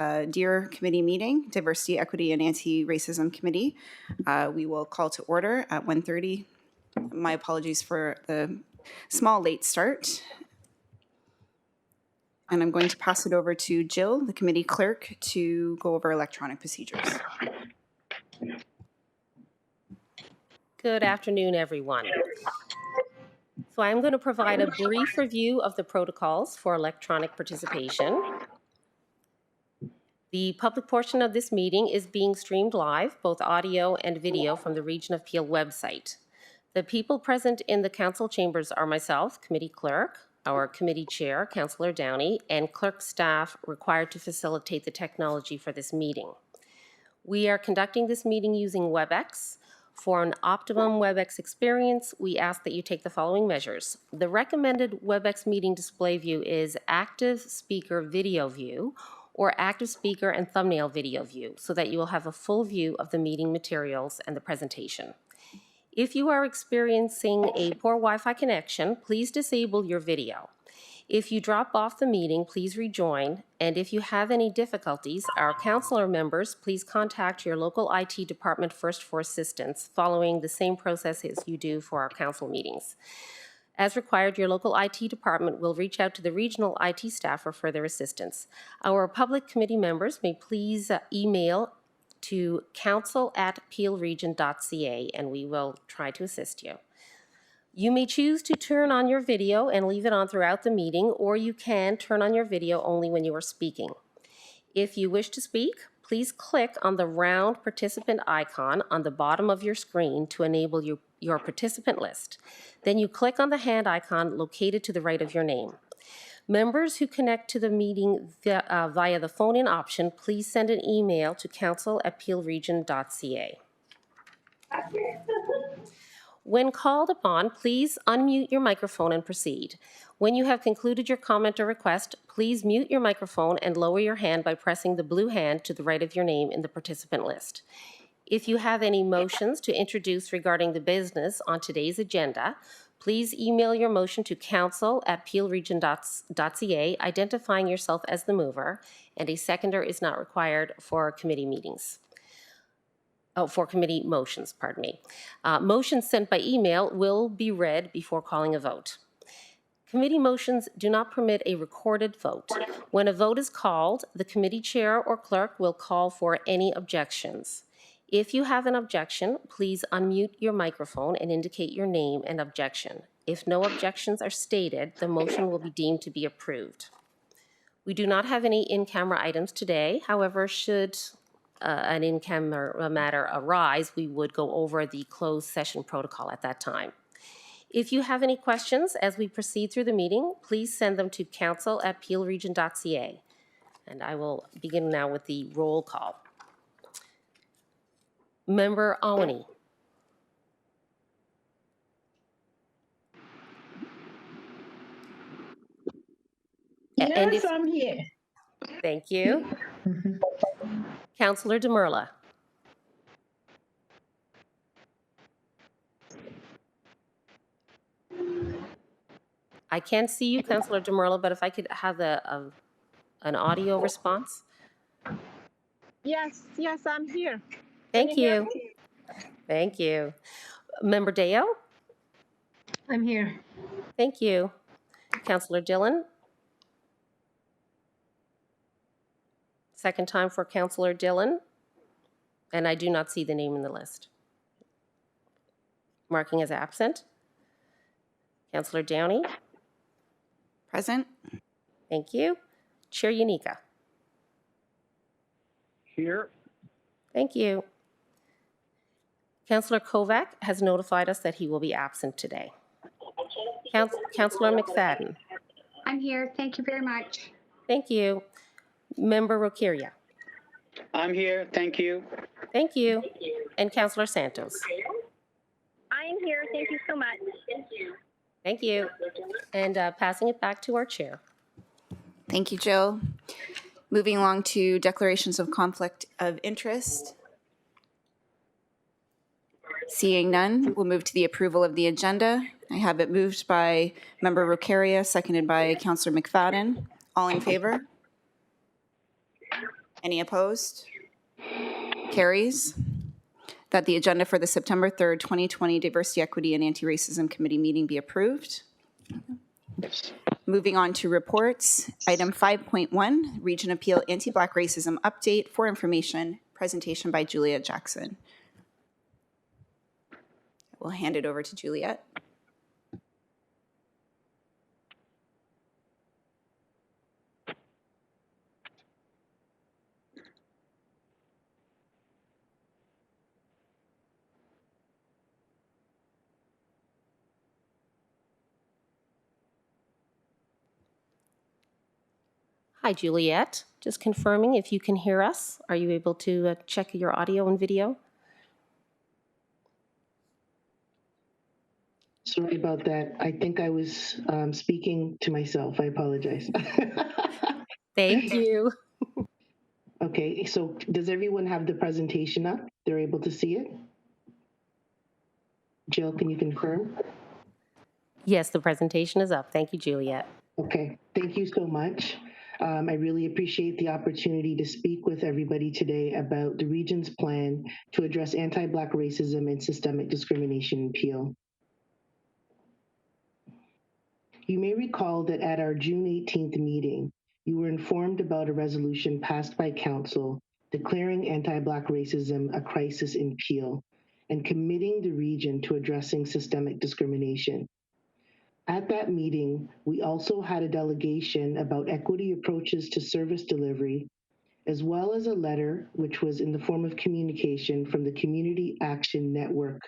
DEAR committee meeting, Diversity, Equity, and Anti-Racism Committee. We will call to order at 1:30. My apologies for the small late start. And I'm going to pass it over to Jill, the committee clerk, to go over electronic procedures. Good afternoon, everyone. So I'm going to provide a brief review of the protocols for electronic participation. The public portion of this meeting is being streamed live, both audio and video, from the Region of Peel website. The people present in the council chambers are myself, committee clerk, our committee chair, Councillor Downey, and clerk staff required to facilitate the technology for this meeting. We are conducting this meeting using WebEx. For an optimum WebEx experience, we ask that you take the following measures. The recommended WebEx meeting display view is active speaker video view or active speaker and thumbnail video view, so that you will have a full view of the meeting materials and the presentation. If you are experiencing a poor Wi-Fi connection, please disable your video. If you drop off the meeting, please rejoin. And if you have any difficulties, our councillor members, please contact your local IT department first for assistance, following the same process as you do for our council meetings. As required, your local IT department will reach out to the regional IT staff for further assistance. Our public committee members may please email to council@peelregion.ca and we will try to assist you. You may choose to turn on your video and leave it on throughout the meeting, or you can turn on your video only when you are speaking. If you wish to speak, please click on the round participant icon on the bottom of your screen to enable your participant list. Then you click on the hand icon located to the right of your name. Members who connect to the meeting via the phone-in option, please send an email to council@peelregion.ca. When called upon, please unmute your microphone and proceed. When you have concluded your comment or request, please mute your microphone and lower your hand by pressing the blue hand to the right of your name in the participant list. If you have any motions to introduce regarding the business on today's agenda, please email your motion to council@peelregion.ca, identifying yourself as the mover, and a seconder is not required for committee meetings. For committee motions, pardon me. Motions sent by email will be read before calling a vote. Committee motions do not permit a recorded vote. When a vote is called, the committee chair or clerk will call for any objections. If you have an objection, please unmute your microphone and indicate your name and objection. If no objections are stated, the motion will be deemed to be approved. We do not have any in-camera items today. However, should an in-camera matter arise, we would go over the closed session protocol at that time. If you have any questions as we proceed through the meeting, please send them to council@peelregion.ca. And I will begin now with the roll call. Member Awani. Yes, I'm here. Thank you. Councillor Demerla. I can't see you, Councillor Demerla, but if I could have an audio response. Yes, I'm here. Thank you. Thank you. Member Deo? I'm here. Thank you. Councillor Dillon? Second time for Councillor Dillon, and I do not see the name in the list. Marking as absent. Councillor Downey? Present. Thank you. Chair Unica? Here. Thank you. Councillor Kovac has notified us that he will be absent today. Councillor McFadden? I'm here. Thank you very much. Thank you. Member Rokeria? I'm here. Thank you. Thank you. And Councillor Santos? I'm here. Thank you so much. Thank you. Thank you. And passing it back to our chair. Thank you, Jill. Moving along to declarations of conflict of interest. Seeing none, we'll move to the approval of the agenda. I have it moved by Member Rokeria, seconded by Councillor McFadden. All in favor? Any opposed? Carries. That the agenda for the September 3rd, 2020 Diversity, Equity, and Anti-Racism Committee meeting be approved. Yes. Moving on to reports. Item 5.1, Region Appeal Anti-Black Racism Update for Information, presentation by Juliet Jackson. We'll hand it over to Juliet. Hi, Juliet. Just confirming if you can hear us. Are you able to check your audio and video? Sorry about that. I think I was speaking to myself. I apologize. Thank you. Okay, so does everyone have the presentation up? They're able to see it? Jill, can you confirm? Yes, the presentation is up. Thank you, Juliet. Okay, thank you so much. I really appreciate the opportunity to speak with everybody today about the region's plan to address anti-Black racism and systemic discrimination in Peel. You may recall that at our June 18th meeting, you were informed about a resolution passed by Council declaring anti-Black racism a crisis in Peel and committing the region to addressing systemic discrimination. At that meeting, we also had a delegation about equity approaches to service delivery, as well as a letter, which was in the form of communication from the Community Action Network,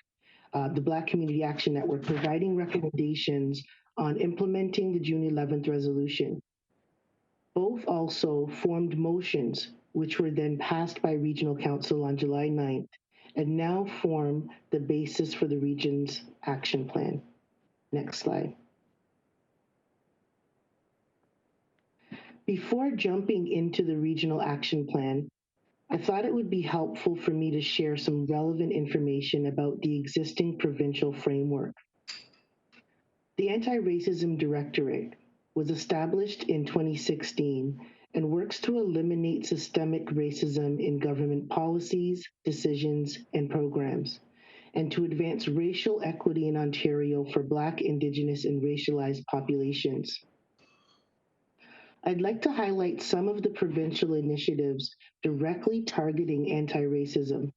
the Black Community Action Network, providing recommendations on implementing the June 11th resolution. Both also formed motions, which were then passed by Regional Council on July 9th, and now form the basis for the region's action plan. Next slide. Before jumping into the regional action plan, I thought it would be helpful for me to share some relevant information about the existing provincial framework. The Anti-Racism Directorate was established in 2016 and works to eliminate systemic racism in government policies, decisions, and programs, and to advance racial equity in Ontario for Black, Indigenous, and racialized populations. I'd like to highlight some of the provincial initiatives directly targeting anti-racism.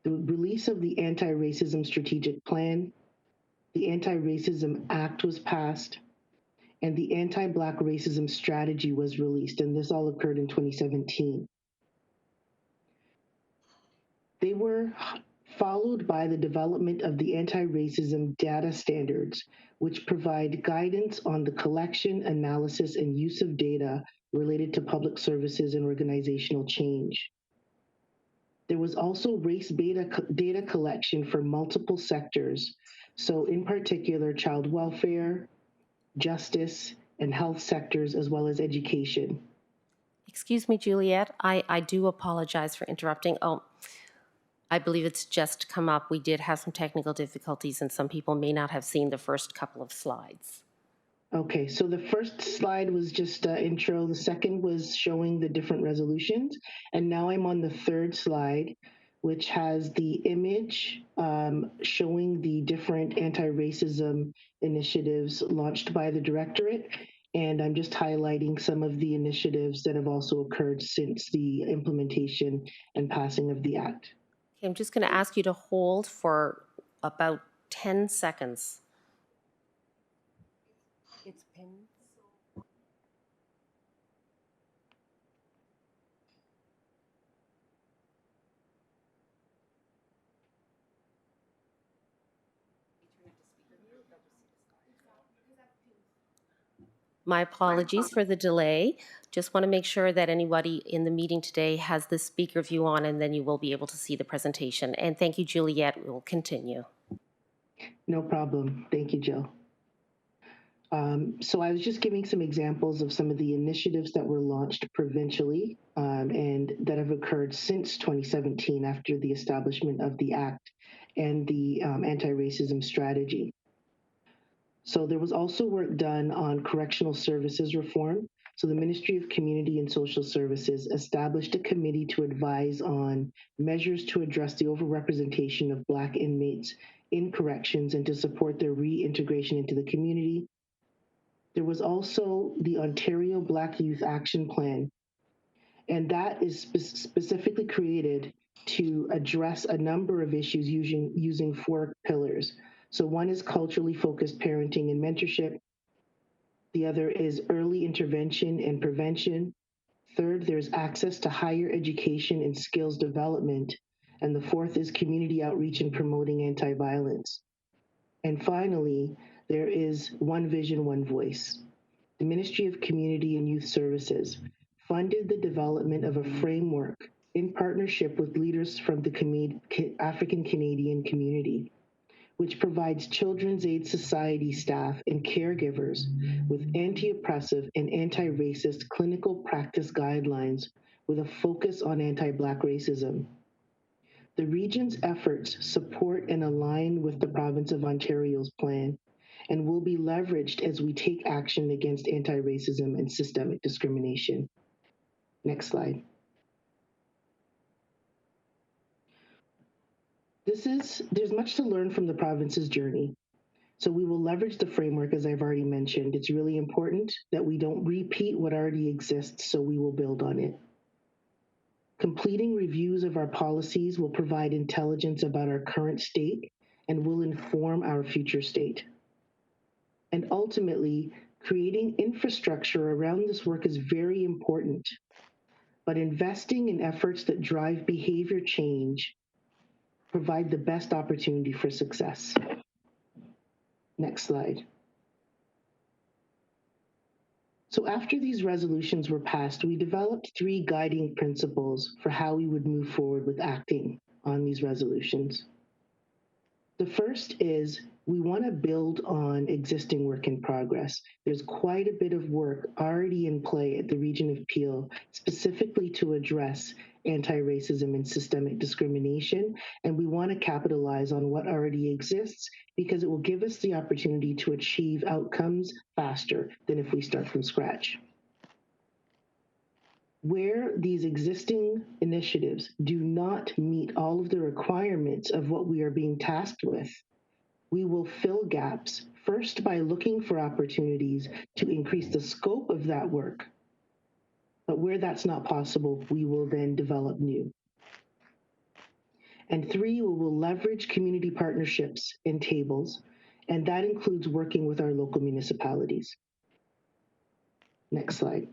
The release of the Anti-Racism Strategic Plan, the Anti-Racism Act was passed, and the Anti-Black Racism Strategy was released, and this all occurred in 2017. They were followed by the development of the anti-racism data standards, which provide guidance on the collection, analysis, and use of data related to public services and organizational change. There was also race data collection for multiple sectors, so in particular, child welfare, justice, and health sectors, as well as education. Excuse me, Juliet. I do apologize for interrupting. Oh, I believe it's just come up. We did have some technical difficulties and some people may not have seen the first couple of slides. Okay, so the first slide was just intro. The second was showing the different resolutions. And now I'm on the third slide, which has the image showing the different anti-racism initiatives launched by the Directorate. And I'm just highlighting some of the initiatives that have also occurred since the implementation and passing of the Act. Okay, I'm just going to ask you to hold for about 10 seconds. It's pinned. My apologies for the delay. Just want to make sure that anybody in the meeting today has the speaker view on, and then you will be able to see the presentation. And thank you, Juliet. We will continue. No problem. Thank you, Jill. So I was just giving some examples of some of the initiatives that were launched provincially and that have occurred since 2017 after the establishment of the Act and the anti-racism strategy. So there was also work done on correctional services reform. So the Ministry of Community and Social Services established a committee to advise on measures to address the overrepresentation of Black inmates in corrections and to support their reintegration into the community. There was also the Ontario Black Youth Action Plan, and that is specifically created to address a number of issues using 4 pillars. So one is culturally focused parenting and mentorship. The other is early intervention and prevention. Third, there's access to higher education and skills development. And the fourth is community outreach and promoting anti-violence. And finally, there is One Vision, One Voice. The Ministry of Community and Youth Services funded the development of a framework in partnership with leaders from the African Canadian community, which provides Children's Aid Society staff and caregivers with anti-oppressive and anti-racist clinical practice guidelines with a focus on anti-Black racism. The region's efforts support and align with the province of Ontario's plan and will be leveraged as we take action against anti-racism and systemic discrimination. Next slide. There's much to learn from the province's journey. So we will leverage the framework, as I've already mentioned. It's really important that we don't repeat what already exists, so we will build on it. Completing reviews of our policies will provide intelligence about our current state and will inform our future state. And ultimately, creating infrastructure around this work is very important, but investing in efforts that drive behavior change provide the best opportunity for success. Next slide. So after these resolutions were passed, we developed 3 guiding principles for how we would move forward with acting on these resolutions. The first is we want to build on existing work in progress. There's quite a bit of work already in play at the Region of Peel, specifically to address anti-racism and systemic discrimination, and we want to capitalize on what already exists because it will give us the opportunity to achieve outcomes faster than if we start from scratch. Where these existing initiatives do not meet all of the requirements of what we are being tasked with, we will fill gaps, first by looking for opportunities to increase the scope of that work. But where that's not possible, we will then develop new. And 3, we will leverage community partnerships and tables, and that includes working with our local municipalities. Next slide.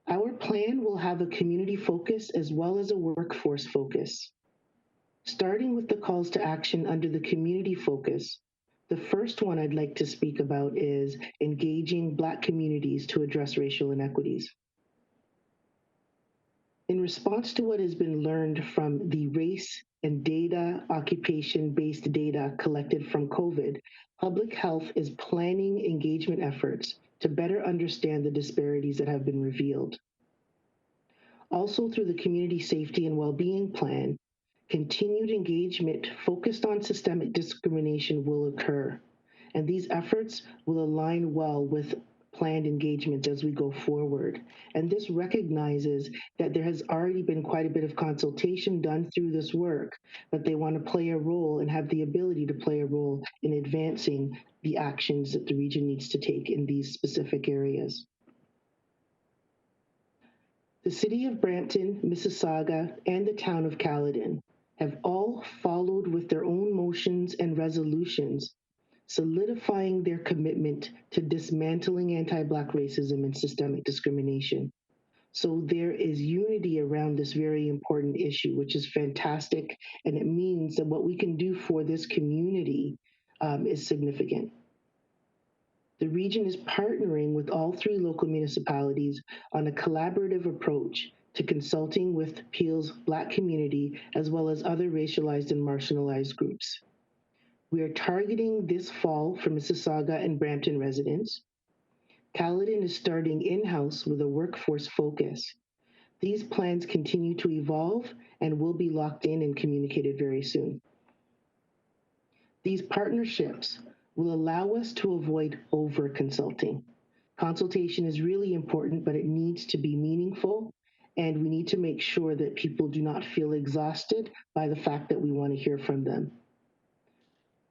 Our plan will have a community focus as well as a workforce focus. Starting with the calls to action under the community focus, the first one I'd like to speak about is engaging Black communities to address racial inequities. In response to what has been learned from the race and data, occupation-based data collected from COVID, public health is planning engagement efforts to better understand the disparities that have been revealed. Also, through the Community Safety and Wellbeing Plan, continued engagement focused on systemic discrimination will occur, and these efforts will align well with planned engagements as we go forward. And this recognizes that there has already been quite a bit of consultation done through this work, but they want to play a role and have the ability to play a role in advancing the actions that the region needs to take in these specific areas. The City of Brampton, Mississauga, and the Town of Caledon have all followed with their own motions and resolutions, solidifying their commitment to dismantling anti-Black racism and systemic discrimination. So there is unity around this very important issue, which is fantastic, and it means that what we can do for this community is significant. The region is partnering with all 3 local municipalities on a collaborative approach to consulting with Peel's Black community as well as other racialized and marginalized groups. We are targeting this fall for Mississauga and Brampton residents. Caledon is starting in-house with a workforce focus. These plans continue to evolve and will be locked in and communicated very soon. These partnerships will allow us to avoid over-consulting. Consultation is really important, but it needs to be meaningful, and we need to make sure that people do not feel exhausted by the fact that we want to hear from them.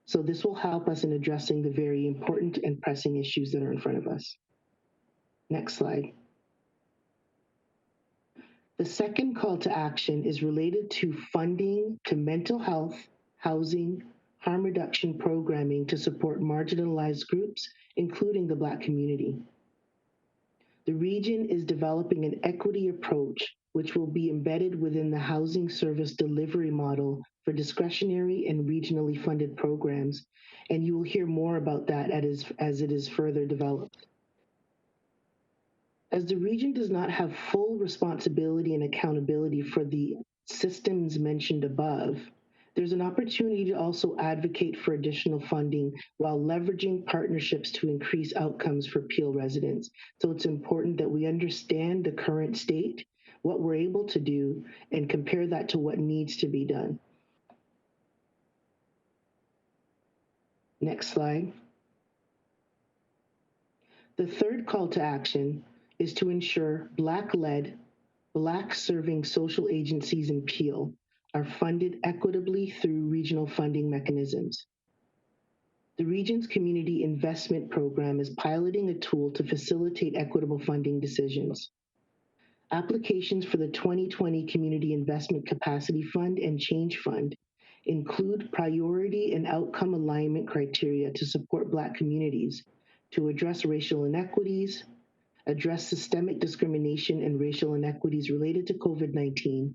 So this will help us in addressing the very important and pressing issues that are in front of us. Next slide. The second call to action is related to funding to mental health, housing, harm reduction programming to support marginalized groups, including the Black community. The region is developing an equity approach, which will be embedded within the housing service delivery model for discretionary and regionally funded programs, and you will hear more about that as it is further developed. As the region does not have full responsibility and accountability for the systems mentioned above, there's an opportunity to also advocate for additional funding while leveraging partnerships to increase outcomes for Peel residents. So it's important that we understand the current state, what we're able to do, and compare that to what needs to be done. Next slide. The third call to action is to ensure Black-led, Black-serving social agencies in Peel are funded equitably through regional funding mechanisms. The region's community investment program is piloting a tool to facilitate equitable funding decisions. Applications for the 2020 Community Investment Capacity Fund and Change Fund include priority and outcome alignment criteria to support Black communities, to address racial inequities, address systemic discrimination and racial inequities related to COVID-19,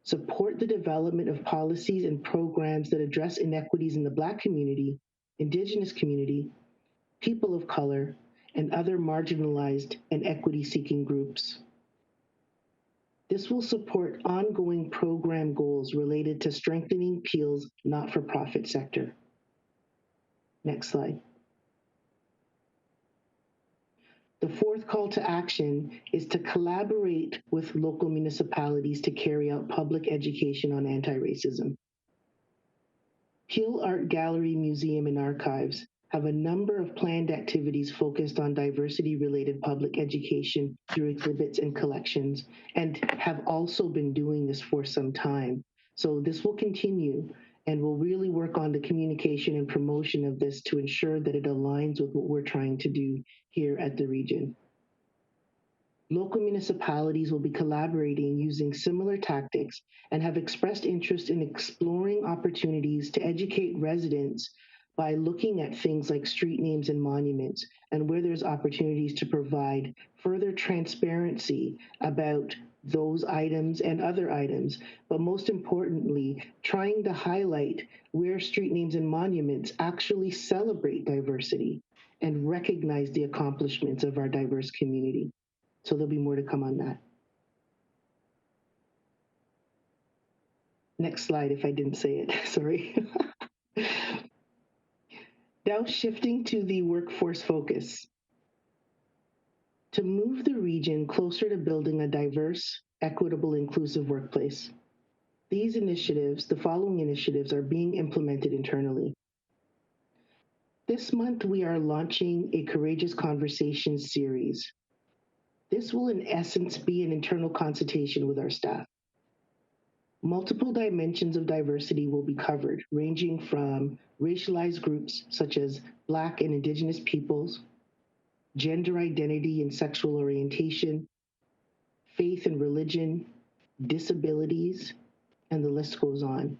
support the development of policies and programs that address inequities in the Black community, Indigenous community, people of color, and other marginalized and equity-seeking groups. This will support ongoing program goals related to strengthening Peel's not-for-profit sector. Next slide. The fourth call to action is to collaborate with local municipalities to carry out public education on anti-racism. Peel Art Gallery, Museum, and Archives have a number of planned activities focused on diversity-related public education through exhibits and collections, and have also been doing this for some time. So this will continue, and we'll really work on the communication and promotion of this to ensure that it aligns with what we're trying to do here at the region. Local municipalities will be collaborating using similar tactics and have expressed interest in exploring opportunities to educate residents by looking at things like street names and monuments, and where there's opportunities to provide further transparency about those items and other items, but most importantly, trying to highlight where street names and monuments actually celebrate diversity and recognize the accomplishments of our diverse community. So there'll be more to come on that. Next slide, if I didn't say it, sorry. Now shifting to the workforce focus. To move the region closer to building a diverse, equitable, inclusive workplace. These initiatives, the following initiatives, are being implemented internally. This month, we are launching a Courageous Conversations series. This will, in essence, be an internal consultation with our staff. Multiple dimensions of diversity will be covered, ranging from racialized groups such as Black and Indigenous peoples, gender identity and sexual orientation, faith and religion, disabilities, and the list goes on.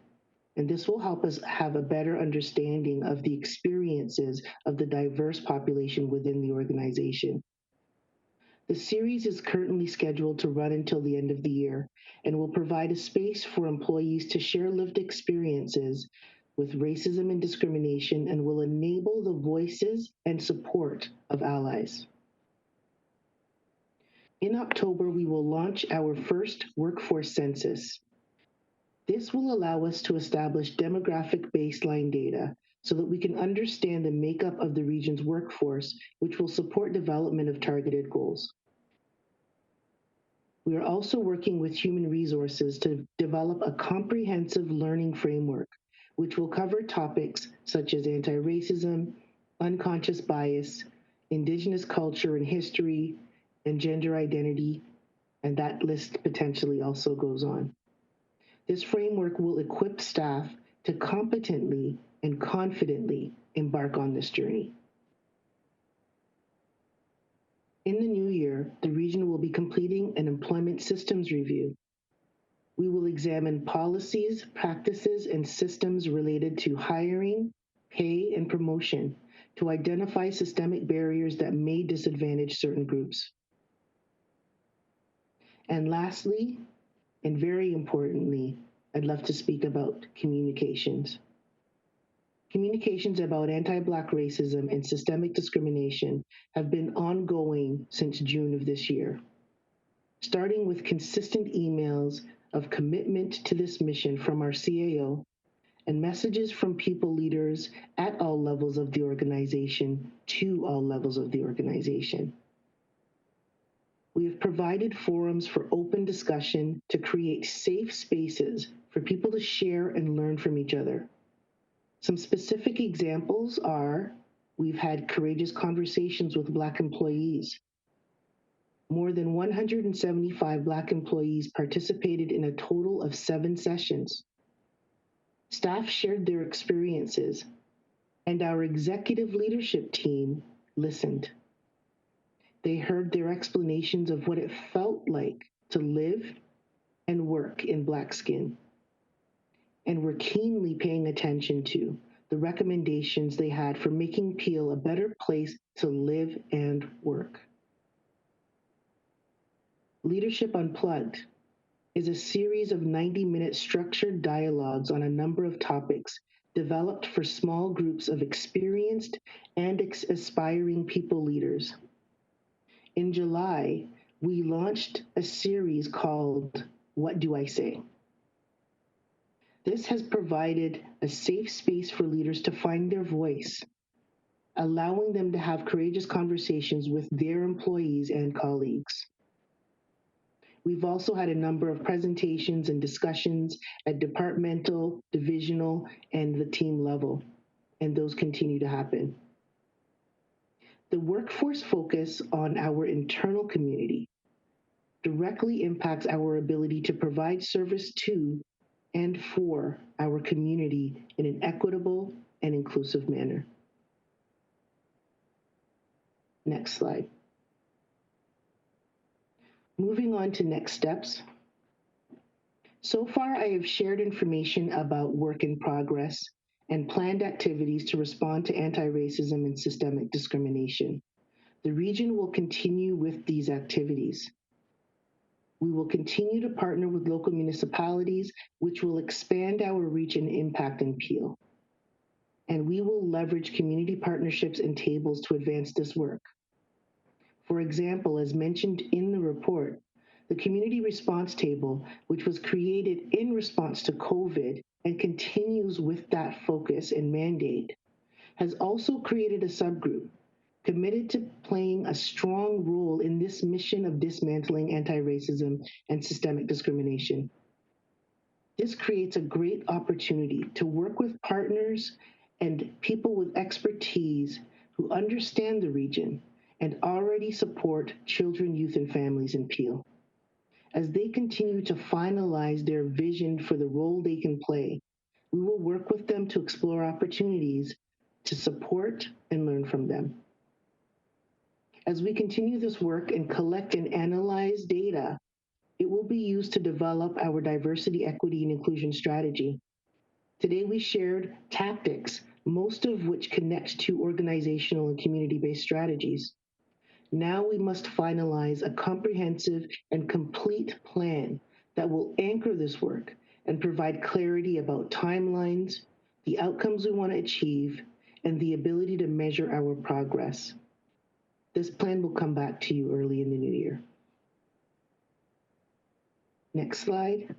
And this will help us have a better understanding of the experiences of the diverse population within the organization. The series is currently scheduled to run until the end of the year and will provide a space for employees to share lived experiences with racism and discrimination, and will enable the voices and support of allies. In October, we will launch our first workforce census. This will allow us to establish demographic baseline data so that we can understand the makeup of the region's workforce, which will support development of targeted goals. We are also working with human resources to develop a comprehensive learning framework, which will cover topics such as anti-racism, unconscious bias, Indigenous culture and history, and gender identity, and that list potentially also goes on. This framework will equip staff to competently and confidently embark on this journey. In the new year, the region will be completing an employment systems review. We will examine policies, practices, and systems related to hiring, pay, and promotion to identify systemic barriers that may disadvantage certain groups. And lastly, and very importantly, I'd love to speak about communications. Communications about anti-Black racism and systemic discrimination have been ongoing since June of this year, starting with consistent emails of commitment to this mission from our CAO and messages from people leaders at all levels of the organization to all levels of the organization. We have provided forums for open discussion to create safe spaces for people to share and learn from each other. Some specific examples are, we've had courageous conversations with Black employees. More than 175 Black employees participated in a total of 7 sessions. Staff shared their experiences, and our executive leadership team listened. They heard their explanations of what it felt like to live and work in Black skin, and were keenly paying attention to the recommendations they had for making Peel a better place to live and work. Leadership Unplugged is a series of 90-minute structured dialogues on a number of topics developed for small groups of experienced and aspiring people leaders. In July, we launched a series called What Do I Say? This has provided a safe space for leaders to find their voice, allowing them to have courageous conversations with their employees and colleagues. We've also had a number of presentations and discussions at departmental, divisional, and the team level, and those continue to happen. The workforce focus on our internal community directly impacts our ability to provide service to and for our community in an equitable and inclusive manner. Next slide. Moving on to next steps. So far, I have shared information about work in progress and planned activities to respond to anti-racism and systemic discrimination. The region will continue with these activities. We will continue to partner with local municipalities, which will expand our reach and impact in Peel. And we will leverage community partnerships and tables to advance this work. For example, as mentioned in the report, the Community Response Table, which was created in response to COVID and continues with that focus and mandate, has also created a subgroup committed to playing a strong role in this mission of dismantling anti-racism and systemic discrimination. This creates a great opportunity to work with partners and people with expertise who understand the region and already support children, youth, and families in Peel. As they continue to finalize their vision for the role they can play, we will work with them to explore opportunities to support and learn from them. As we continue this work and collect and analyze data, it will be used to develop our diversity, equity, and inclusion strategy. Today we shared tactics, most of which connect to organizational and community-based strategies. Now we must finalize a comprehensive and complete plan that will anchor this work and provide clarity about timelines, the outcomes we want to achieve, and the ability to measure our progress. This plan will come back to you early in the new year. Next slide.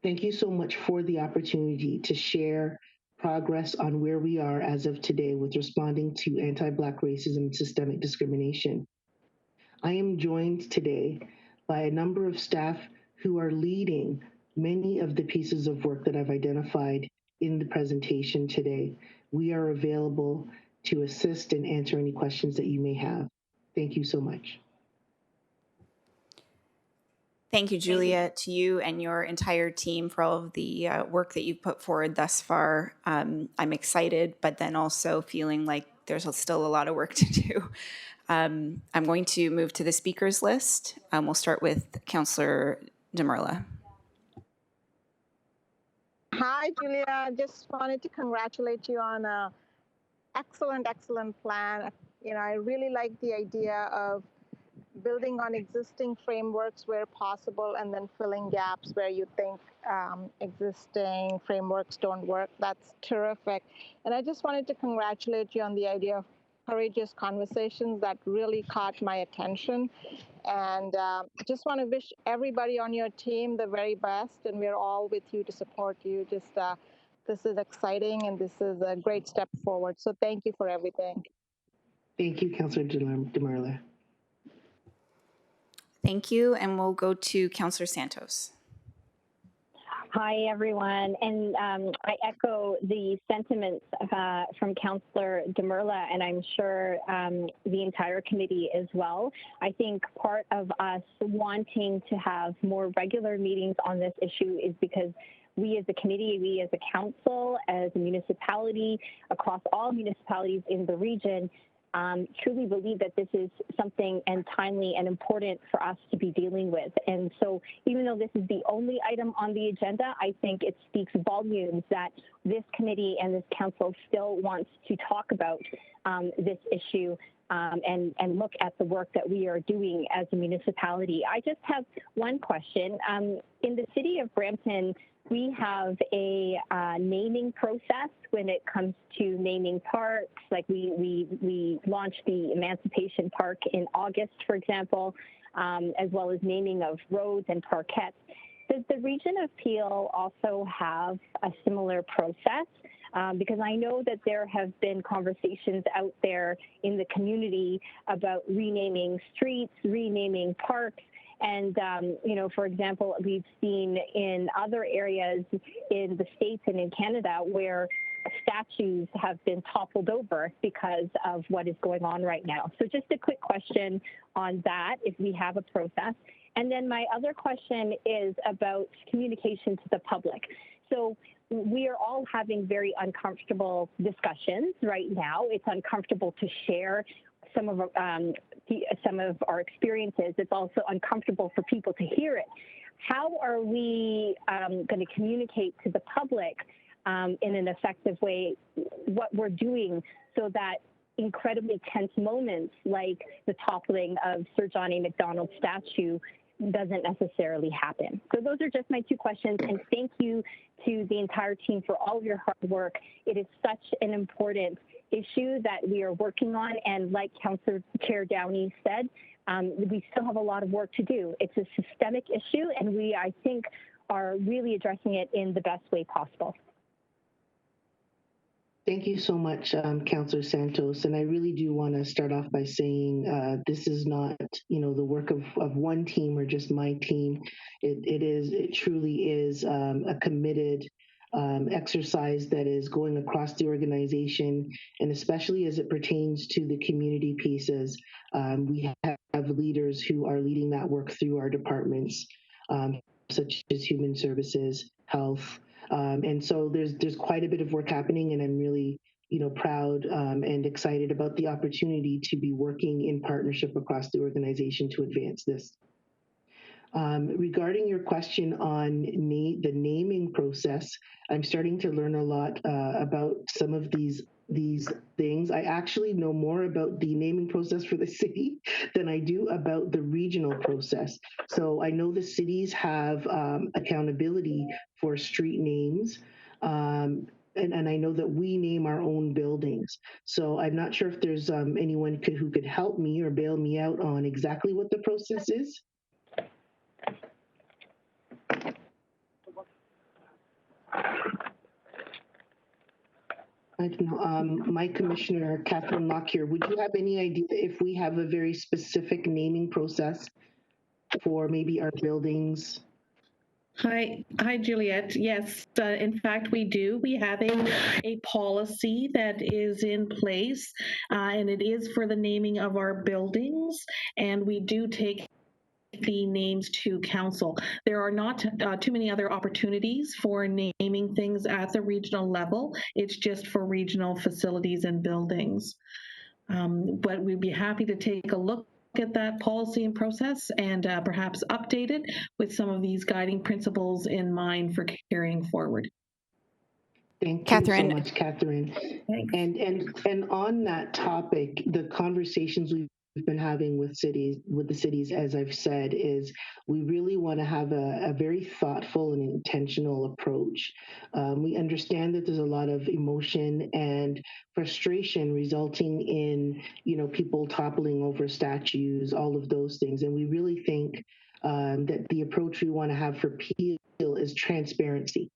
Thank you so much for the opportunity to share progress on where we are as of today with responding to anti-Black racism and systemic discrimination. I am joined today by a number of staff who are leading many of the pieces of work that I've identified in the presentation today. We are available to assist and answer any questions that you may have. Thank you so much. Thank you, Julia, to you and your entire team for all of the work that you've put forward thus far. I'm excited, but then also feeling like there's still a lot of work to do. I'm going to move to the speakers list. We'll start with Councillor Demerla. Hi, Julia. Just wanted to congratulate you on a excellent plan. You know, I really like the idea of building on existing frameworks where possible and then filling gaps where you think existing frameworks don't work. That's terrific. And I just wanted to congratulate you on the idea of courageous conversations. That really caught my attention. And just want to wish everybody on your team the very best. And we're all with you to support you. Just this is exciting and this is a great step forward. So thank you for everything. Thank you, Councillor Demerla. Thank you, and we'll go to Councillor Santos. Hi, everyone. And I echo the sentiments from Councillor Demerla, and I'm sure the entire committee as well. I think part of us wanting to have more regular meetings on this issue is because we as a committee, we as a council, as a municipality, across all municipalities in the region, truly believe that this is something and timely and important for us to be dealing with. And so even though this is the only item on the agenda, I think it speaks volumes that this committee and this council still wants to talk about this issue and look at the work that we are doing as a municipality. I just have one question. In the city of Brampton, we have a naming process when it comes to naming parks. Like we launched the Emancipation Park in August, for example, as well as naming of roads and parkettes. Does the region of Peel also have a similar process? Because I know that there have been conversations out there in the community about renaming streets, renaming parks. And, you know, for example, we've seen in other areas in the States and in Canada where statues have been toppled over because of what is going on right now. So just a quick question on that, if we have a process. And then my other question is about communication to the public. So we are all having very uncomfortable discussions right now. It's uncomfortable to share some of our experiences. It's also uncomfortable for people to hear it. How are we going to communicate to the public in an effective way what we're doing so that incredibly tense moments like the toppling of Sir John A. Macdonald's statue doesn't necessarily happen? So those are just my two questions, and thank you to the entire team for all of your hard work. It is such an important issue that we are working on, and like Councillor Chair Downey said, we still have a lot of work to do. It's a systemic issue, and we, I think, are really addressing it in the best way possible. Thank you so much, Councillor Santos. And I really do want to start off by saying this is not, you know, the work of one team or just my team. It truly is a committed exercise that is going across the organization, and especially as it pertains to the community pieces. We have leaders who are leading that work through our departments, such as Human Services, Health, and so there's quite a bit of work happening, and I'm really, you know, proud and excited about the opportunity to be working in partnership across the organization to advance this. Regarding your question on the naming process, I'm starting to learn a lot about some of these things. I actually know more about the naming process for the city than I do about the regional process. So I know the cities have accountability for street names. And I know that we name our own buildings. So I'm not sure if there's anyone who could help me or bail me out on exactly what the process is. I don't know. My commissioner, Catherine Lockyer, would you have any idea if we have a very specific naming process for maybe our buildings? Hi, Juliet. Yes, in fact, we do. We have a policy that is in place, and it is for the naming of our buildings, and we do take the names to council. There are not too many other opportunities for naming things at the regional level. It's just for regional facilities and buildings. But we'd be happy to take a look at that policy and process and perhaps update it with some of these guiding principles in mind for carrying forward. Thank you Catherine. so much, Catherine. Thanks. And on that topic, the conversations we've been having with the cities, as I've said, is we really want to have a very thoughtful and intentional approach. We understand that there's a lot of emotion and frustration resulting in, people toppling over statues, all of those things. And we really think that the approach we want to have for Peel is transparency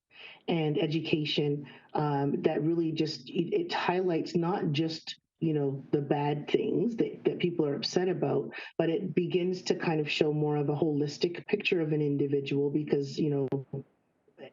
and education that really just it highlights not just the bad things that people are upset about, but it begins to kind of show more of a holistic picture of an individual because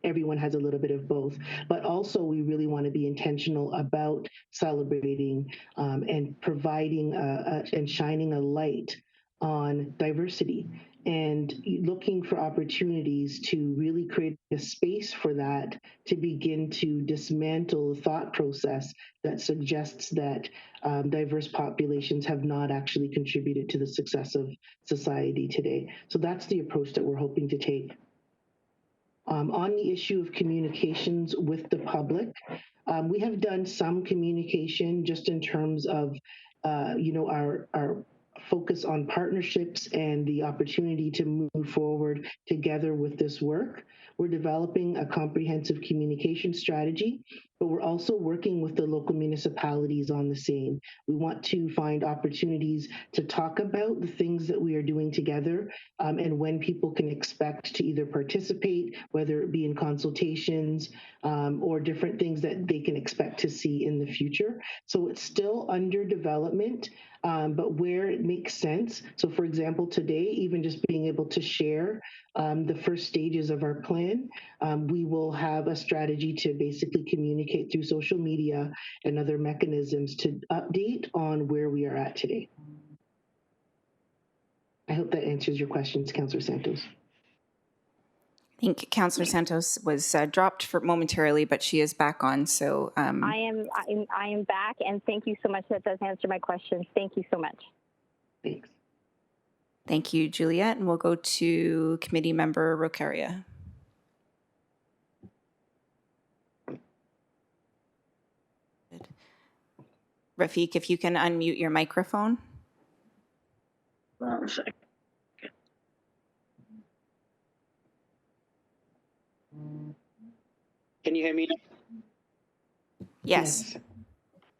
everyone has a little bit of both. But also, we really want to be intentional about celebrating and providing and shining a light on diversity and looking for opportunities to really create a space for that to begin to dismantle the thought process that suggests that diverse populations have not actually contributed to the success of society today. So that's the approach that we're hoping to take. On the issue of communications with the public, we have done some communication just in terms of, our focus on partnerships and the opportunity to move forward together with this work. We're developing a comprehensive communication strategy, but we're also working with the local municipalities on the same. We want to find opportunities to talk about the things that we are doing together and when people can expect to either participate, whether it be in consultations or different things that they can expect to see in the future. So it's still under development, but where it makes sense. So for example, today, even just being able to share the first stages of our plan, we will have a strategy to basically communicate through social media and other mechanisms to update on where we are at today. I hope that answers your questions, Councillor Santos. I think Councillor Santos was dropped for momentarily, but she is back on. So I am back, and thank you so much. That does answer my questions. Thank you so much. Thanks. Thank you, Juliet. And we'll go to Committee Member Rocaria. Rafiq, if you can unmute your microphone. 1 second. Can you hear me now? Yes.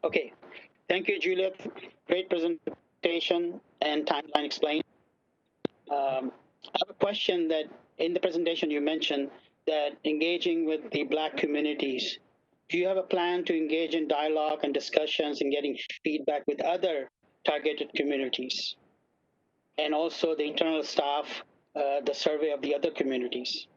Okay. Thank you, Juliet. Great presentation and timeline explained. I have a question that in the presentation you mentioned that engaging with the Black communities. Do you have a plan to engage in dialogue and discussions and getting feedback with other targeted communities? And also the internal staff, the survey of the other communities?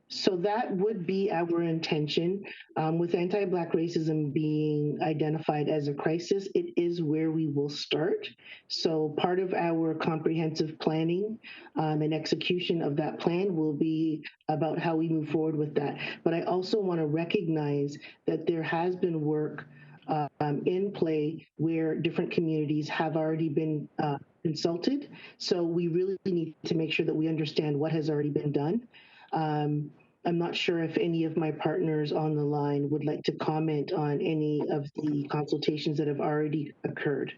So that would be our intention. With anti-Black racism being identified as a crisis, it is where we will start. So part of our comprehensive planning and execution of that plan will be about how we move forward with that. But I also want to recognize that there has been work in play where different communities have already been consulted. So we really need to make sure that we understand what has already been done. I'm not sure if any of my partners on the line would like to comment on any of the consultations that have already occurred.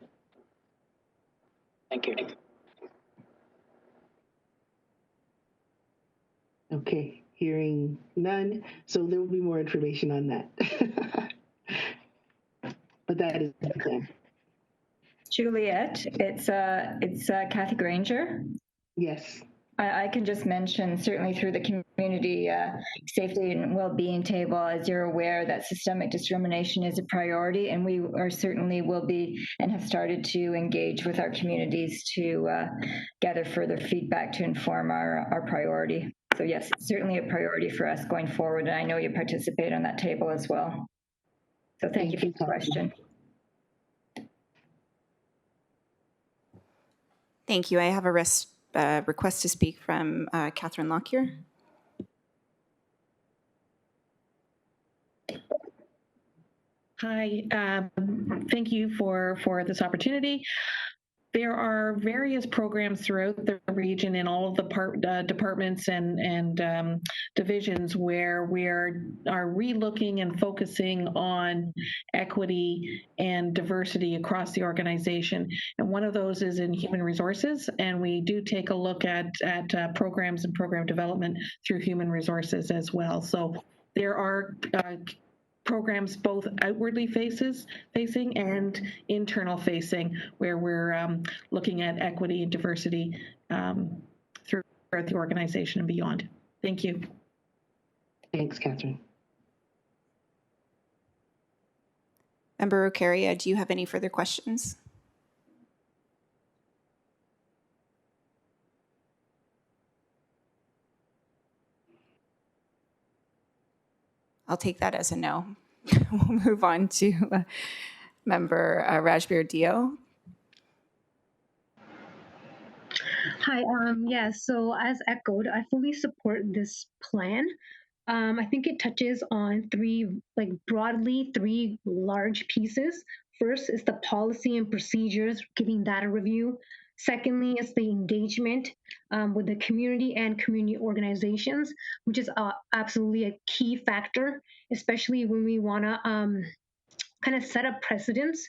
Thank you. Okay, hearing none. So there will be more information on that. But that is the plan. Juliet, it's Kathy Granger. Yes. I can just mention, certainly through the community safety and well-being table, as you're aware, that systemic discrimination is a priority, and we are certainly will be and have started to engage with our communities to gather further feedback to inform our priority So yes, it's certainly a priority for us going forward, and I know you participate on that table as well. So thank you for the question. Thank you. I have a request to speak from Catherine Lockyer. Hi, thank you for this opportunity. There are various programs throughout the region in all of the departments and divisions where we are relooking and focusing on equity and diversity across the organization. And one of those is in human resources, and we do take a look at programs and program development through human resources as well. So there are programs both outwardly facing and internal facing, where we're looking at equity and diversity throughout the organization and beyond. Thank you. Thanks, Catherine. Member Ocaria, do you have any further questions? I'll take that as a no. We'll move on to Member Rajbir-Dio. Hi, so as echoed, I fully support this plan. I think it touches on broadly three large pieces. First is the policy and procedures, giving that a review. Secondly is the engagement with the community and community organizations, which is absolutely a key factor, especially when we want to kind of set up precedents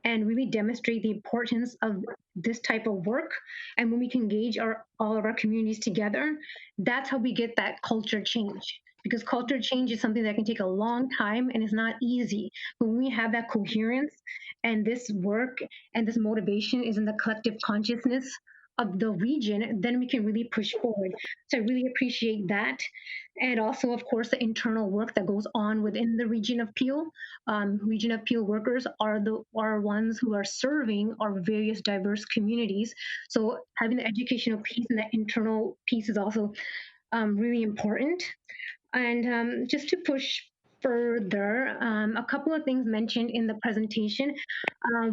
and really demonstrate the importance of this type of work. And when we can engage all of our communities together, that's how we get that culture change. Because culture change is something that can take a long time and is not easy. But when we have that coherence and this work and this motivation is in the collective consciousness of the region, then we can really push forward. So I really appreciate that. And also, of course, the internal work that goes on within the region of Peel. Region of Peel workers are ones who are serving our various diverse communities. So having the educational piece and the internal piece is also really important. And just to push further, a couple of things mentioned in the presentation.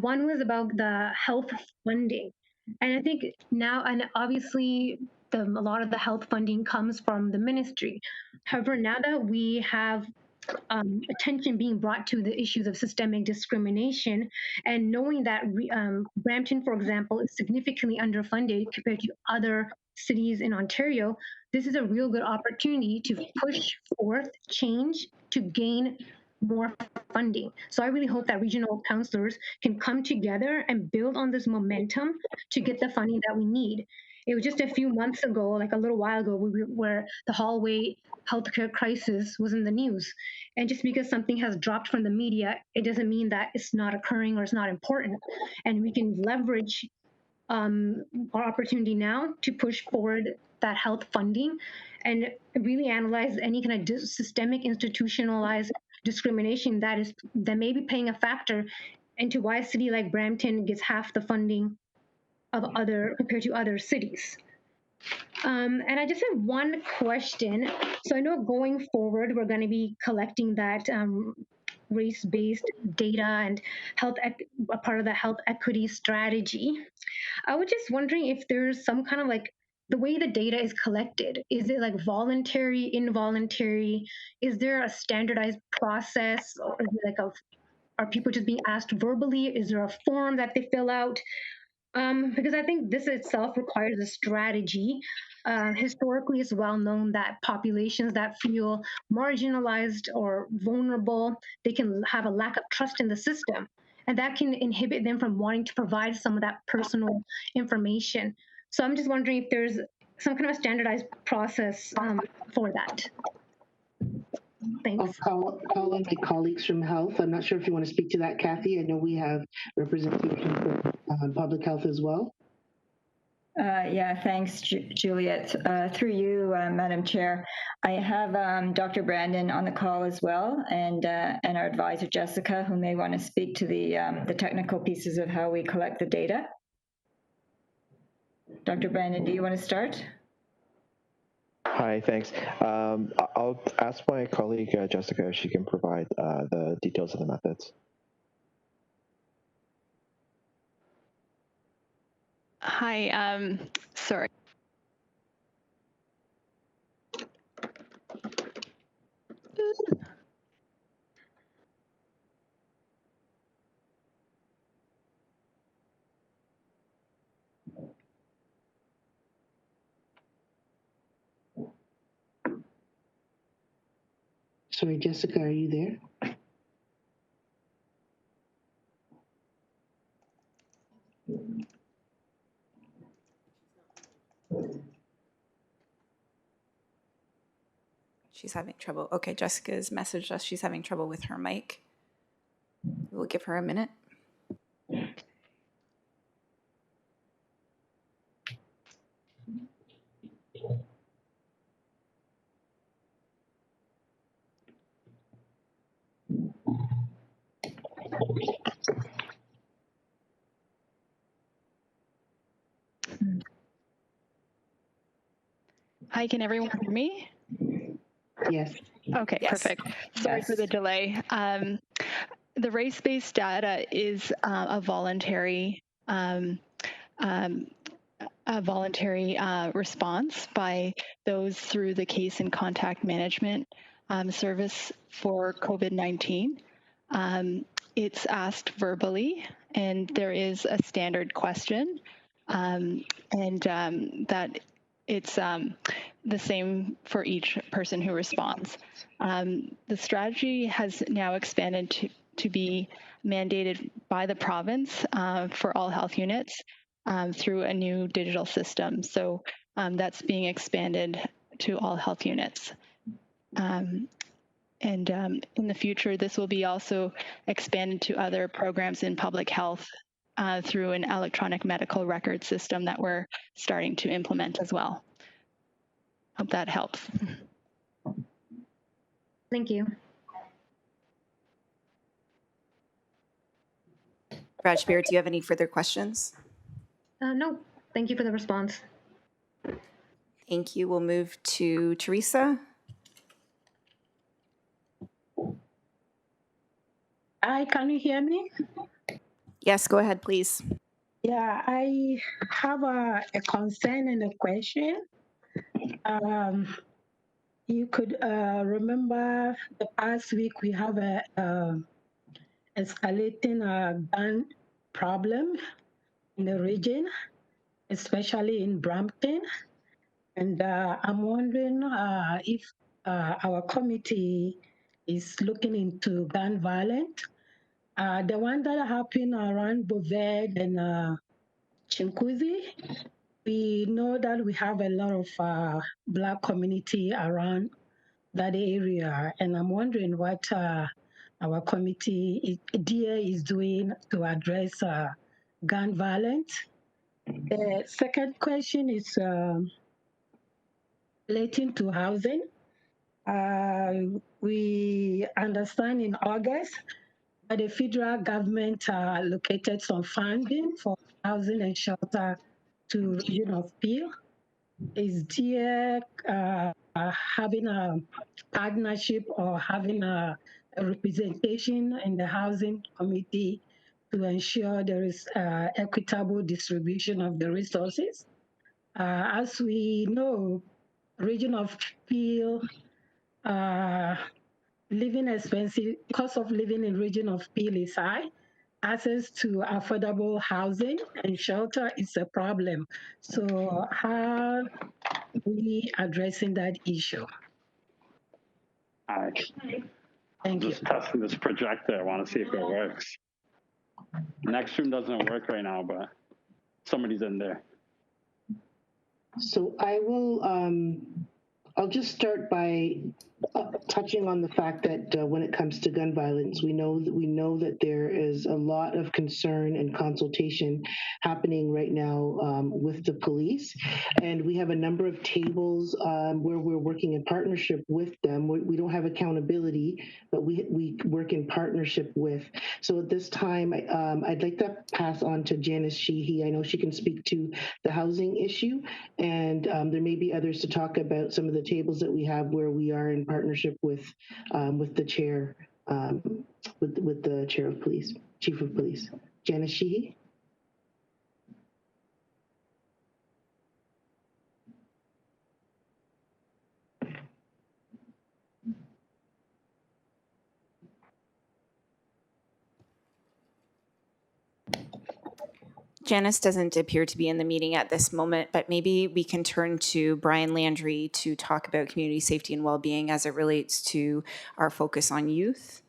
One was about the health funding. And I think now, and obviously, a lot of the health funding comes from the ministry. However, now that we have attention being brought to the issues of systemic discrimination, and knowing that Brampton, for example, is significantly underfunded compared to other cities in Ontario, this is a real good opportunity to push forth change to gain more funding. So I really hope that regional councillors can come together and build on this momentum to get the funding that we need. It was just a few months ago, like a little while ago, where the hallway healthcare crisis was in the news. And just because something has dropped from the media, it doesn't mean that it's not occurring or it's not important. And we can leverage our opportunity now to push forward that health funding and really analyze any kind of systemic institutionalized discrimination that may be playing a factor into why a city like Brampton gets half the funding of compared to other cities. And I just have one question. So I know going forward, we're going to be collecting that race-based data and a part of the health equity strategy. I was just wondering if there's some kind of the way the data is collected. Is it like voluntary, involuntary? Is there a standardized process, or is it are people just being asked verbally? Is there a form that they fill out? Because I think this itself requires a strategy. Historically, it's well known that populations that feel marginalized or vulnerable, they can have a lack of trust in the system. And that can inhibit them from wanting to provide some of that personal information. So I'm just wondering if there's some kind of standardized process for that. Thanks. I'll call on my colleagues from health. I'm not sure if you want to speak to that, Kathy. I know we have representation from public health as well. Yeah, thanks, Juliet. Through you, Madam Chair, I have Dr. Brandon on the call as well, and our advisor Jessica, who may want to speak to the technical pieces of how we collect the data. Dr. Brandon, do you want to start? Hi, thanks. I'll ask my colleague Jessica if she can provide the details of the methods. Hi, sorry. Sorry, Jessica, are you there? She's having trouble. Okay, Jessica's messaged us. She's having trouble with her mic. We'll give her a minute. Hi, can everyone hear me? Yes. Okay, Yes. perfect. Sorry for the delay. The race-based data is a voluntary response by those through the case and contact management service for COVID-19. It's asked verbally, and there is a standard question, that it's the same for each person who responds. The strategy has now expanded to be mandated by the province for all health units through a new digital system. So that's being expanded to all health units. In the future, this will be also expanded to other programs in public health through an electronic medical record system that we're starting to implement as well. Hope that helps. Thank you. Brad Spear, do you have any further questions? No, thank you for the response. Thank you. We'll move to Teresa. Hi, can you hear me? Yes, go ahead, please. Yeah, I have a concern and a question. You could remember the past week we have a escalating gun problem in the region, especially in Brampton. And I'm wondering if our committee is looking into gun violence. The one that happened around Boved and Chinkuzi, we know that we have a lot of Black community around that area, and I'm wondering what our committee, DA, is doing to address gun violence. The second question is relating to housing. We understand in August that the federal government allocated some funding for housing and shelter to region of Peel. Is there having a partnership or having a representation in the housing committee to ensure there is equitable distribution of the resources? As we know, region of Peel, living expensive, cost of living in region of Peel is high. Access to affordable housing and shelter is a problem. So how are we addressing that issue? Hi. Thank you. Just testing this projector. I want to see if it works. Next room doesn't work right now, but somebody's in there. So I will, I'll just start by touching on the fact that when it comes to gun violence, we know that there is a lot of concern and consultation happening right now with the police, and we have a number of tables where we're working in partnership with them. We don't have accountability, but we work in partnership with. So at this time, I'd like to pass on to Janice Sheehy. I know she can speak to the housing issue, and there may be others to talk about some of the tables that we have where we are in partnership with the chair, with the chair of police, chief of police. Janice Sheehy. Janice doesn't appear to be in the meeting at this moment, but maybe we can turn to Brian Landry to talk about community safety and well-being as it relates to our focus on youth.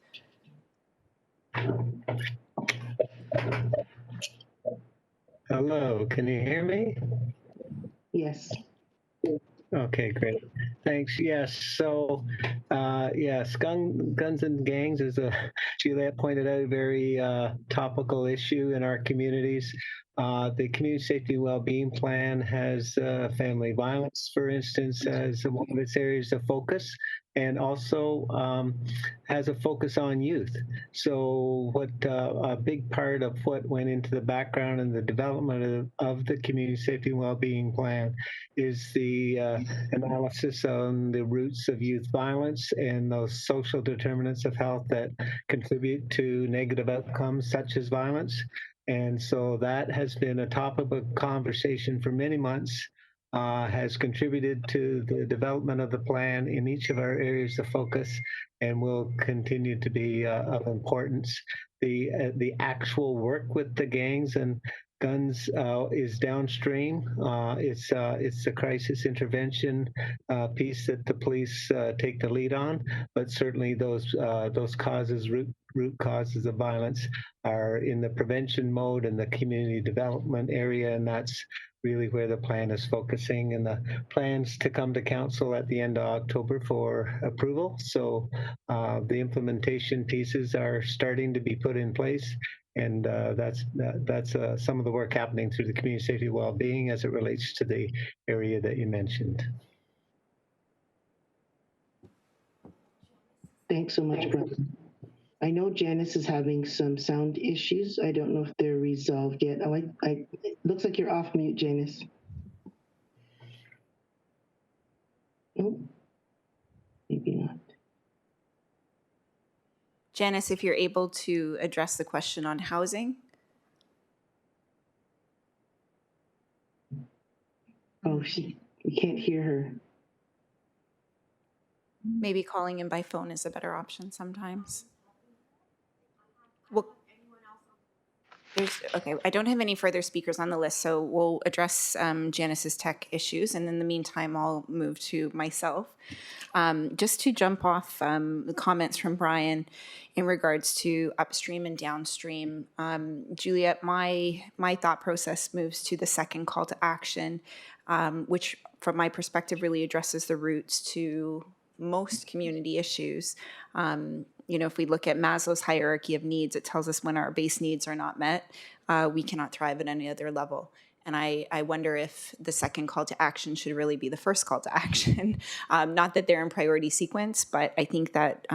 Hello, can you hear me? Yes. Okay, great. Thanks. Yes. So, yes, guns and gangs is Juliette pointed out, a very topical issue in our communities. The Community Safety and Wellbeing Plan has family violence, for instance, as one of its areas of focus, and also has a focus on youth. So what a big part of what went into the background and the development of the Community Safety and Wellbeing Plan is the analysis on the roots of youth violence and those social determinants of health that contribute to negative outcomes such as violence. And so that has been a topic of conversation for many months, has contributed to the development of the plan in each of our areas of focus, and will continue to be of importance. The actual work with the gangs and guns is downstream. It's the crisis intervention piece that the police take the lead on, but certainly those causes, root causes of violence, are in the prevention mode and the community development area, and that's really where the plan is focusing, and the plans to come to council at the end of October for approval. So the implementation pieces are starting to be put in place, and that's some of the work happening through the community safety well-being as it relates to the area that you mentioned. Thanks so much, Brian. I know Janice is having some sound issues. I don't know if they're resolved yet. Oh, it looks like you're off mute, Janice. Nope. Maybe not. Janice, if you're able to address the question on housing. Oh, we can't hear her. Maybe calling in by phone is a better option sometimes. Well, okay, I don't have any further speakers on the list, so we'll address Janice's tech issues, and in the meantime, I'll move to myself. Just to jump off the comments from Brian in regards to upstream and downstream, Juliette, my thought process moves to the second call to action, which from my perspective really addresses the roots to most community issues. If we look at Maslow's hierarchy of needs, it tells us when our base needs are not met, we cannot thrive at any other level. And I wonder if the second call to action should really be the first call to action. Not that they're in priority sequence, but I think that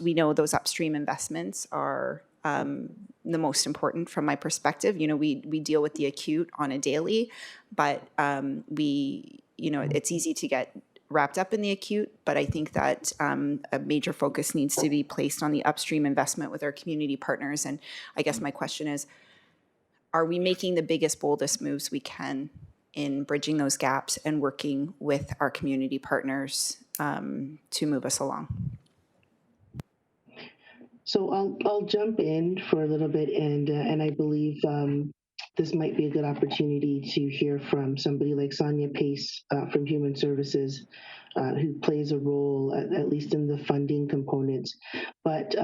we know those upstream investments are the most important from my perspective. We deal with the acute on a daily, but it's easy to get wrapped up in the acute, but I think that a major focus needs to be placed on the upstream investment with our community partners. And I guess my question is, are we making the biggest, boldest moves we can in bridging those gaps and working with our community partners to move us along? So I'll jump in for a little bit, and I believe this might be a good opportunity to hear from somebody like Sonia Pace from Human Services, who plays a role, at least in the funding components. But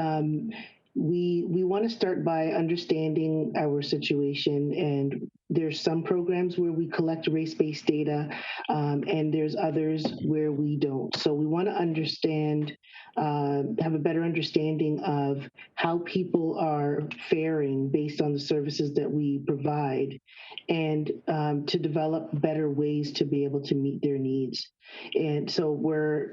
we want to start by understanding our situation, and there's some programs where we collect race-based data, and there's others where we don't. So we want to understand, have a better understanding of how people are faring based on the services that we provide, and to develop better ways to be able to meet their needs. And so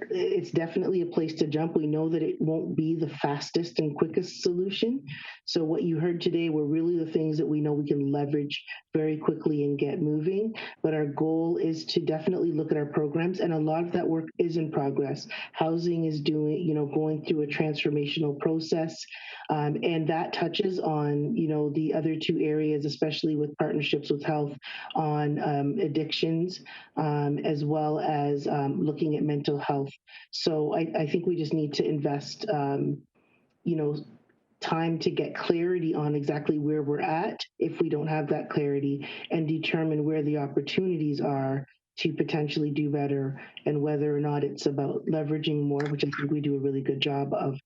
it's definitely a place to jump. We know that it won't be the fastest and quickest solution. So what you heard today were really the things that we know we can leverage very quickly and get moving. But our goal is to definitely look at our programs, and a lot of that work is in progress. Housing is going through a transformational process, and that touches on, the other two areas, especially with partnerships with health on addictions, as well as looking at mental health. So I think we just need to invest, time to get clarity on exactly where we're at if we don't have that clarity, and determine where the opportunities are to potentially do better, and whether or not it's about leveraging more, which I think we do a really good job of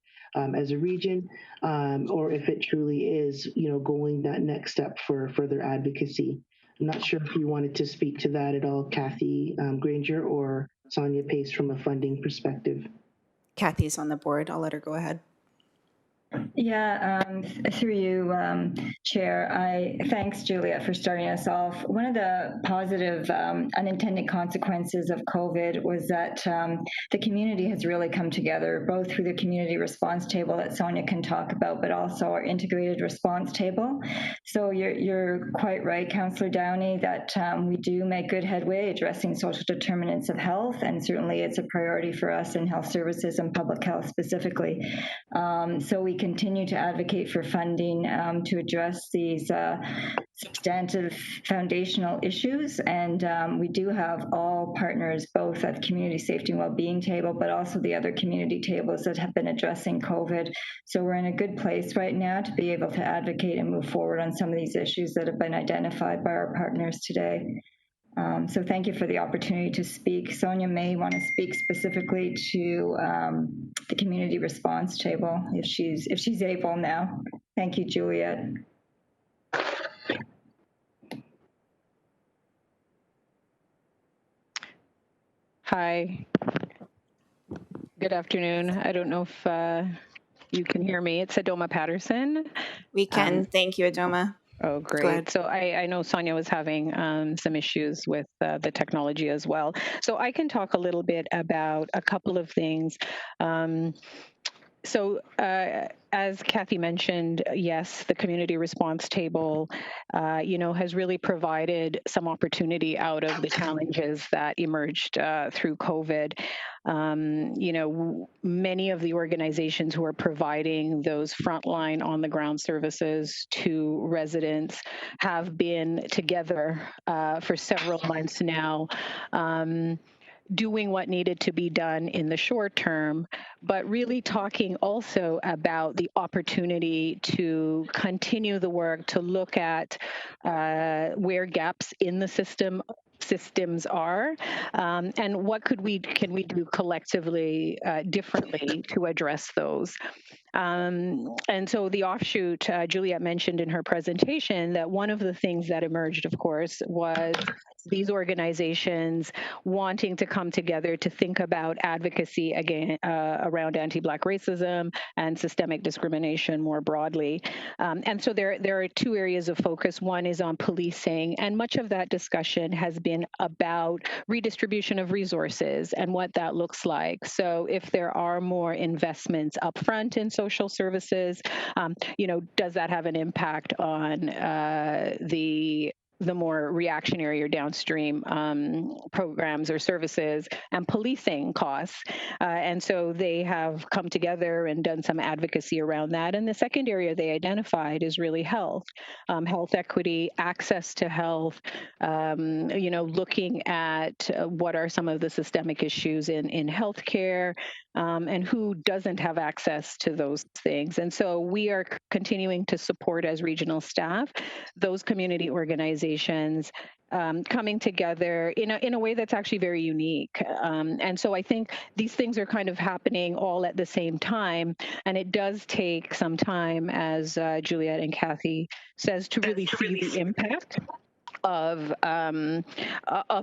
as a region, or if it truly is, going that next step for further advocacy. I'm not sure if you wanted to speak to that at all, Kathy Granger or Sonia Pace, from a funding perspective. Kathy's on the board. I'll let her go ahead. Yeah, through you, Chair. Thanks, Juliet, for starting us off. One of the positive unintended consequences of COVID was that the community has really come together, both through the community response table that Sonia can talk about, but also our integrated response table. So you're quite right, Councillor Downey, that we do make good headway addressing social determinants of health, and certainly it's a priority for us in health services and public health specifically. So we continue to advocate for funding to address these substantive foundational issues, and we do have all partners, both at the community safety and well-being table, but also the other community tables that have been addressing COVID. So we're in a good place right now to be able to advocate and move forward on some of these issues that have been identified by our partners today. So thank you for the opportunity to speak. Sonia may want to speak specifically to the community response table if she's able now. Thank you, Juliet. Hi. Good afternoon. I don't know if you can hear me. It's Adoma Patterson. We can. Thank you, Adoma. Oh, great. So I know Sonia was having some issues with the technology as well. So I can talk a little bit about a couple of things. As Kathy mentioned, yes, the community response table, has really provided some opportunity out of the challenges that emerged through COVID. Many of the organizations who are providing those frontline on-the-ground services to residents have been together for several months now, doing what needed to be done in the short term, but really talking also about the opportunity to continue the work, to look at where gaps in the systems are, and what can we do collectively differently to address those. And so the offshoot, Juliet mentioned in her presentation that one of the things that emerged, of course, was these organizations wanting to come together to think about advocacy again around anti-Black racism and systemic discrimination more broadly. And so there are two areas of focus. One is on policing, and much of that discussion has been about redistribution of resources and what that looks like. So if there are more investments upfront in social services, does that have an impact on the more reactionary or downstream programs or services and policing costs? And so they have come together and done some advocacy around that. And the second area they identified is really health equity, access to health, looking at what are some of the systemic issues in healthcare, and who doesn't have access to those things. And so we are continuing to support, as regional staff, those community organizations organizations coming together in a way that's actually very unique. And so I think these things are kind of happening all at the same time, and it does take some time, as Juliet and Kathy says, to really see the impact of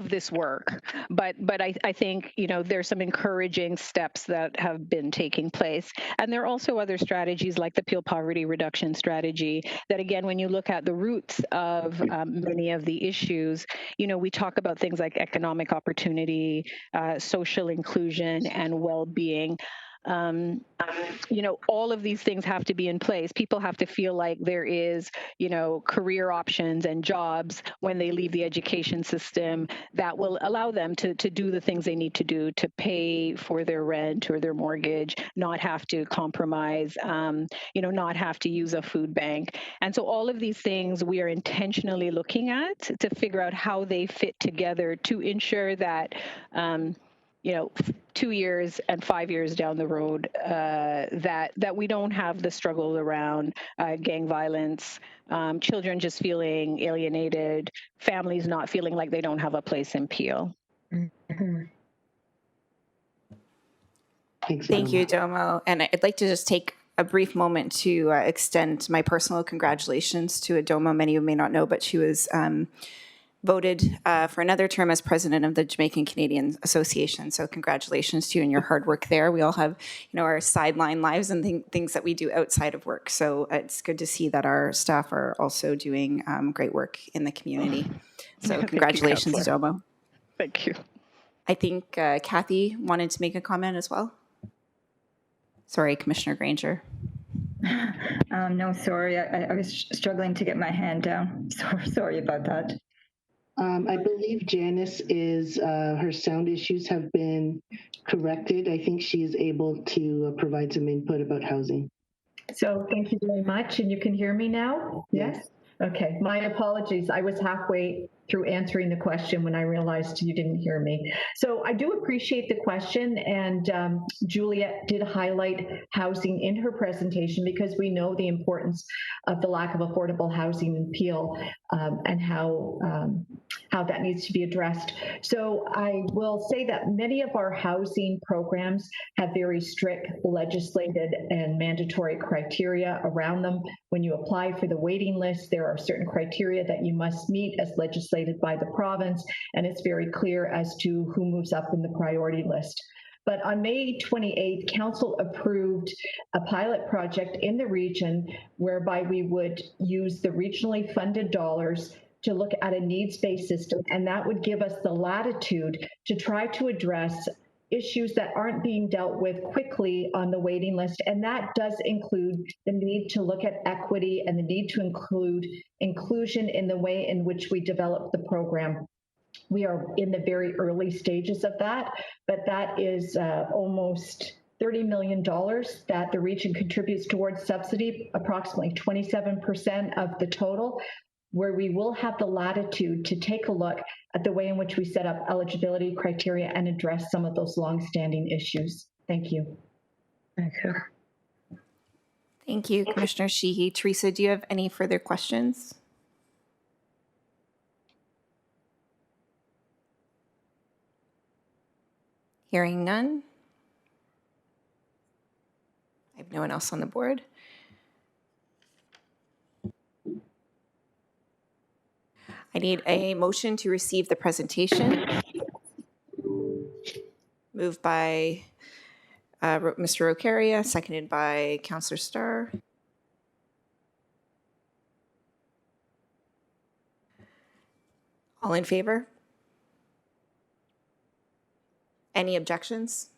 this work. But I think there's some encouraging steps that have been taking place, and there are also other strategies like the Peel Poverty Reduction Strategy that, again, when you look at the roots of many of the issues, we talk about things like economic opportunity, social inclusion, and well-being. All of these things have to be in place. People have to feel like there is, career options and jobs when they leave the education system that will allow them to do the things they need to do to pay for their rent or their mortgage, not have to compromise, not have to use a food bank. And so all of these things we are intentionally looking at to figure out how they fit together to ensure that 2 years and 5 years down the road, that we don't have the struggle around gang violence, children just feeling alienated, families not feeling like they don't have a place in Peel. Mm-hmm. Thank you, Domo. And I'd like to just take a brief moment to extend my personal congratulations to Adoma. Many of you may not know, but she was voted for another term as president of the Jamaican Canadian Association. So congratulations to you and your hard work there. We all have, our sideline lives and things that we do outside of work. So it's good to see that our staff are also doing great work in the community. So congratulations, Adomo. Thank you. I think Kathy wanted to make a comment as well. Sorry, Commissioner Granger. No, sorry. I was struggling to get my hand down. Sorry about that. I believe Janice her sound issues have been corrected. I think she is able to provide some input about housing. So thank you very much. And you can hear me now? Yes? Okay. My apologies. I was halfway through answering the question when I realized you didn't hear me. So I do appreciate the question. And Juliet did highlight housing in her presentation because we know the importance of the lack of affordable housing in Peel and how that needs to be addressed. So I will say that many of our housing programs have very strict legislated and mandatory criteria around them. When you apply for the waiting list, there are certain criteria that you must meet as legislated by the province, and it's very clear as to who moves up in the priority list. But on May 28th, Council approved a pilot project in the region whereby we would use the regionally funded dollars to look at a needs-based system, and that would give us the latitude to try to address issues that aren't being dealt with quickly on the waiting list. And that does include the need to look at equity and the need to include inclusion in the way in which we develop the program. We are in the very early stages of that, but that is almost $30 million that the region contributes towards subsidy, approximately 27% of the total, where we will have the latitude to take a look at the way in which we set up eligibility criteria and address some of those longstanding issues. Thank you. Thank you. Thank you, Commissioner Sheehy. Teresa, do you have any further questions? Hearing none. I have no one else on the board. I need a motion to receive the presentation. Moved by Mr. Rocaria, seconded by Councillor Starr. All in favor? Any objections?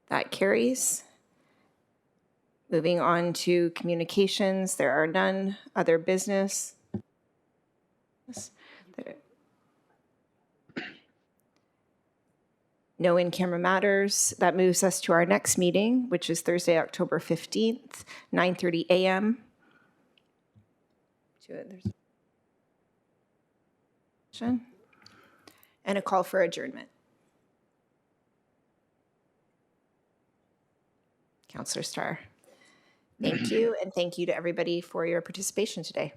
That carries. Moving on to communications, there are none. Other business? No in-camera matters. That moves us to our next meeting, which is Thursday, October 15th, 9:30 a.m. And a call for adjournment. Councillor Starr. Thank you, and thank you to everybody for your participation today.